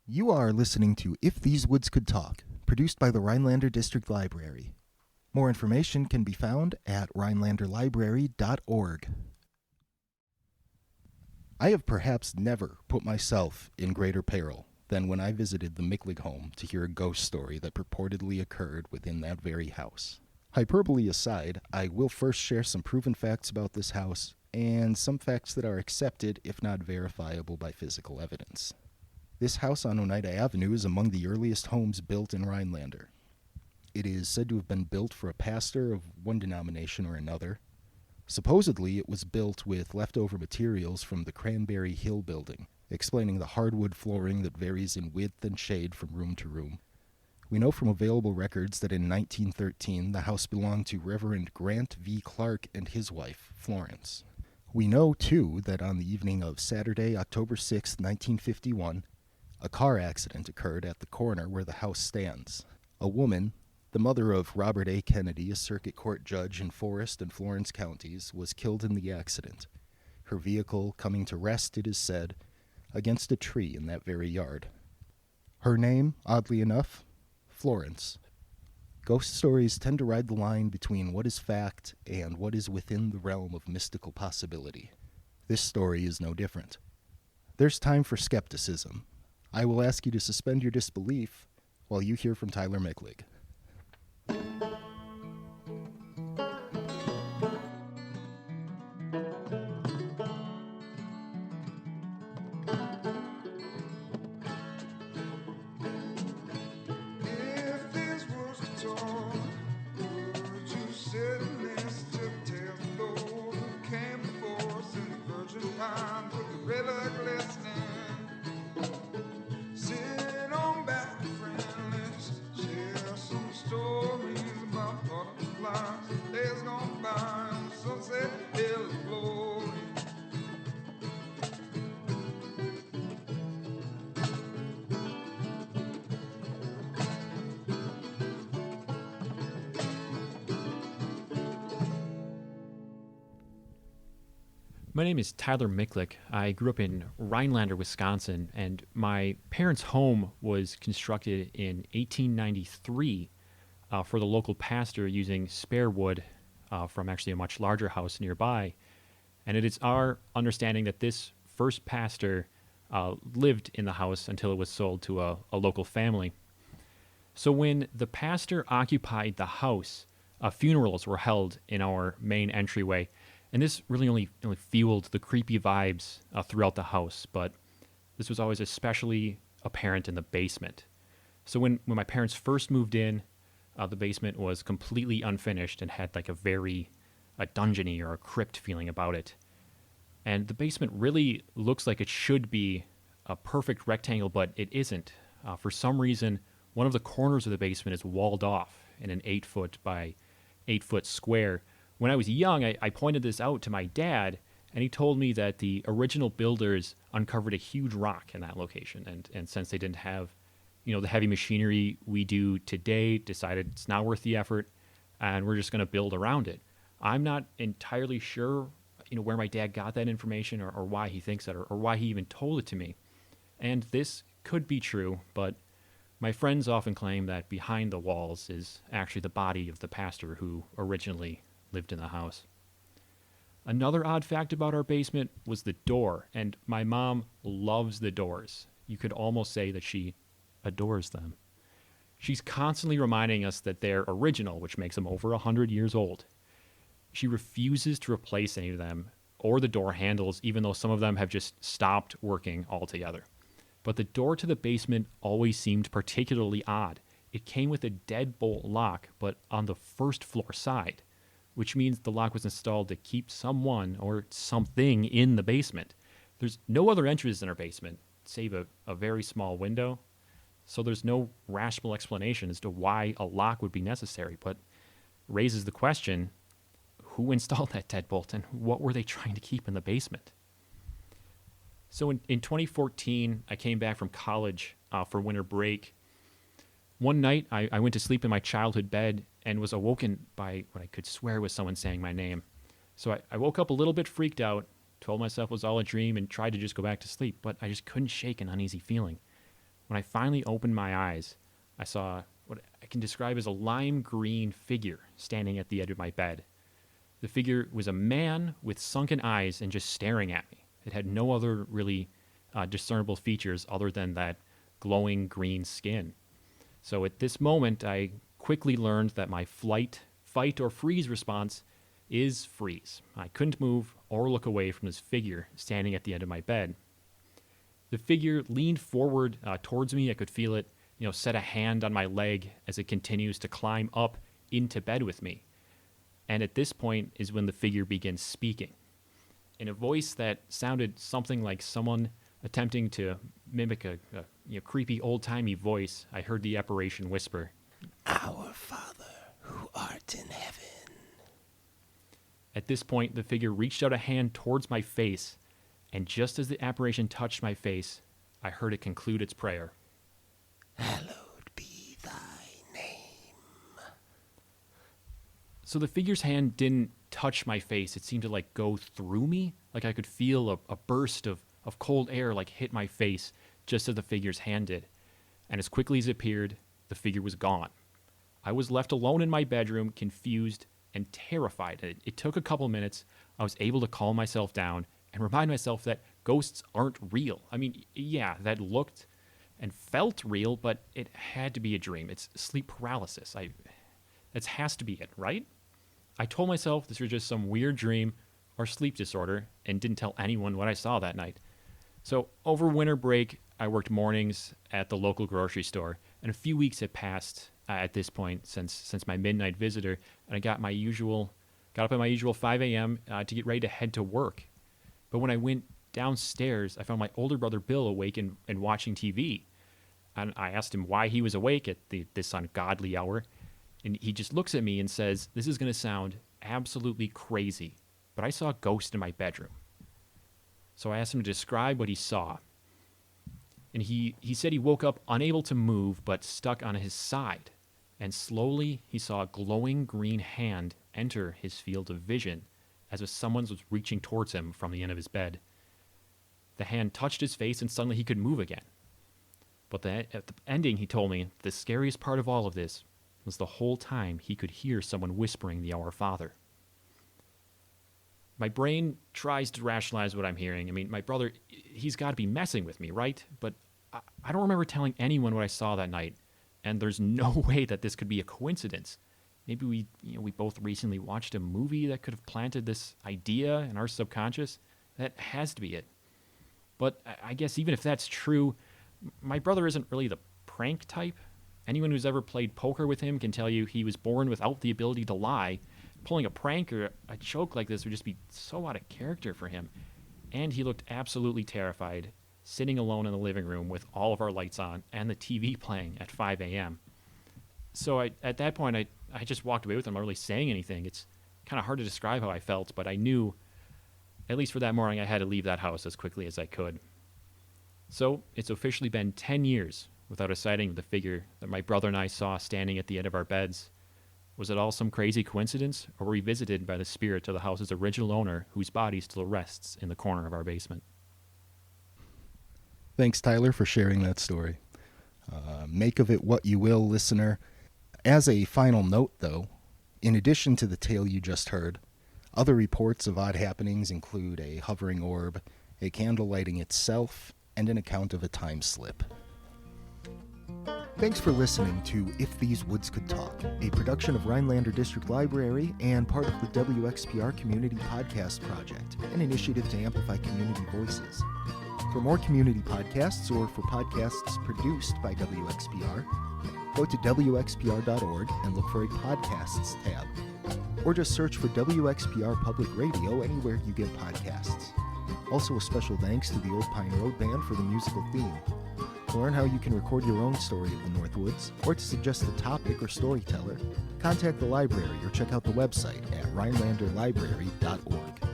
You are listening to If These Woods Could Talk, produced by the Rhinelander District Library. More information can be found at rhinelanderlibrary.org. I have perhaps never put myself in greater peril than when I visited the Michlig home to hear a ghost story that purportedly occurred within that very house. Hyperbole aside, I will first share some proven facts about this house and some facts that are accepted, if not verifiable, by physical evidence. This house on Oneida Avenue is among the earliest homes built in Rhinelander. It is said to have been built for a pastor of one denomination or another. Supposedly, it was built with leftover materials from the Cranberry Hill building, explaining the hardwood flooring that varies in width and shade from room to room. We know from available records that in 1913, the house belonged to Reverend Grant V. Clark and his wife, Florence. We know, too, that on the evening of Saturday, October 6, 1951, a car accident occurred at the corner where the house stands. A woman, the mother of Robert A. Kennedy, a circuit court judge in Forest and Florence Counties, was killed in the accident, her vehicle coming to rest, it is said, against a tree in that very yard. Her name, oddly enough, Florence. Ghost stories tend to ride the line between what is fact and what is within the realm of mystical possibility. This story is no different. There's time for skepticism. I will ask you to suspend your disbelief while you hear from Tyler Michlig. My name is Tyler Michlig. I grew up in Rhinelander, Wisconsin, and my parents' home was constructed in 1893 for the local pastor using spare wood from actually a much larger house nearby. And it is our understanding that this first pastor lived in the house until it was sold to a local family. So when the pastor occupied the house, funerals were held in our main entryway. And this really only fueled the creepy vibes throughout the house, but this was always especially apparent in the basement. So when my parents first moved in, the basement was completely unfinished and had like a very dungeony or a crypt feeling about it. And the basement really looks like it should be a perfect rectangle, but it isn't. For some reason, one of the corners of the basement is walled off in an 8-foot by 8-foot square. When I was young, I pointed this out to my dad, and he told me that the original builders uncovered a huge rock in that location. And since they didn't have, the heavy machinery we do today, decided it's not worth the effort, and we're just going to build around it. I'm not entirely sure, where my dad got that information or why he thinks that or why he even told it to me. And this could be true, but my friends often claim that behind the walls is actually the body of the pastor who originally lived in the house. Another odd fact about our basement was the door, and my mom loves the doors. You could almost say that she adores them. She's constantly reminding us that they're original, which makes them over 100 years old. She refuses to replace any of them or the door handles, even though some of them have just stopped working altogether. But the door to the basement always seemed particularly odd. It came with a deadbolt lock, but on the first floor side, which means the lock was installed to keep someone or something in the basement. There's no other entrances in our basement, save a very small window, so there's no rational explanation as to why a lock would be necessary, but raises the question, who installed that deadbolt and what were they trying to keep in the basement? So in 2014, I came back from college for winter break. One night, I went to sleep in my childhood bed and was awoken by what I could swear was someone saying my name. So I woke up a little bit freaked out, told myself it was all a dream, and tried to just go back to sleep, but I just couldn't shake an uneasy feeling. When I finally opened my eyes, I saw what I can describe as a lime green figure standing at the edge of my bed. The figure was a man with sunken eyes and just staring at me. It had no other really discernible features other than that glowing green skin. So at this moment, I quickly learned that my flight, fight, or freeze response is freeze. I couldn't move or look away from this figure standing at the end of my bed. The figure leaned forward towards me. I could feel it, set a hand on my leg as it continues to climb up into bed with me. And at this point is when the figure begins speaking. In a voice that sounded something like someone attempting to mimic a creepy old-timey voice, I heard the apparition whisper, "Our Father, who art in heaven." At this point, the figure reached out a hand towards my face, and just as the apparition touched my face, I heard it conclude its prayer. "Hallowed be thy name." So the figure's hand didn't touch my face. It seemed to go through me. Like I could feel a burst of cold air hit my face just as the figure's hand did. And as quickly as it appeared, the figure was gone. I was left alone in my bedroom, confused and terrified. It took a couple minutes. I was able to calm myself down and remind myself that ghosts aren't real. I mean, yeah, that looked and felt real, but it had to be a dream. It's sleep paralysis. That has to be it, right? I told myself this was just some weird dream or sleep disorder and didn't tell anyone what I saw that night. So over winter break, I worked mornings at the local grocery store, and a few weeks had passed at this point since my midnight visitor, and I got up at my usual 5 a.m. To get ready to head to work. But when I went downstairs, I found my older brother Bill awake and watching TV. And I asked him why he was awake at this ungodly hour, and he just looks at me and says, "This is going to sound absolutely crazy, but I saw a ghost in my bedroom." So I asked him to describe what he saw. And he said he woke up unable to move but stuck on his side. And slowly he saw a glowing green hand enter his field of vision as if someone was reaching towards him from the end of his bed. The hand touched his face and suddenly he could move again. But at the ending, he told me the scariest part of all of this was the whole time he could hear someone whispering the Our Father. My brain tries to rationalize what I'm hearing. I mean, my brother, he's got to be messing with me, right? But I don't remember telling anyone what I saw that night, and there's no way that this could be a coincidence. Maybe we both recently watched a movie that could have planted this idea in our subconscious. That has to be it. But I guess even if that's true, my brother isn't really the prank type. Anyone who's ever played poker with him can tell you he was born without the ability to lie. Pulling a prank or a joke like this would just be so out of character for him. And he looked absolutely terrified, sitting alone in the living room with all of our lights on and the TV playing at 5 a.m. So at that point, I just walked away with him, not really saying anything. It's kind of hard to describe how I felt, but I knew, at least for that morning, I had to leave that house as quickly as I could. So it's officially been 10 years without a sighting of the figure that my brother and I saw standing at the end of our beds. Was it all some crazy coincidence, or were we visited by the spirit of the house's original owner, whose body still rests in the corner of our basement? Thanks, Tyler, for sharing that story. Make of it what you will, listener. As a final note, though, in addition to the tale you just heard, other reports of odd happenings include a hovering orb, a candle lighting itself, and an account of a time slip. Thanks for listening to If These Woods Could Talk, a production of Rhinelander District Library and part of the WXPR Community Podcast Project, an initiative to amplify community voices. For more community podcasts or for podcasts produced by WXPR, go to WXPR.org and look for a Podcasts tab. Or just search for WXPR Public Radio anywhere you get podcasts. Also a special thanks to the Old Pine Road Band for the musical theme. To learn how you can record your own story of the Northwoods, or to suggest a topic or storyteller, contact the library or check out the website at rhinelanderlibrary.org.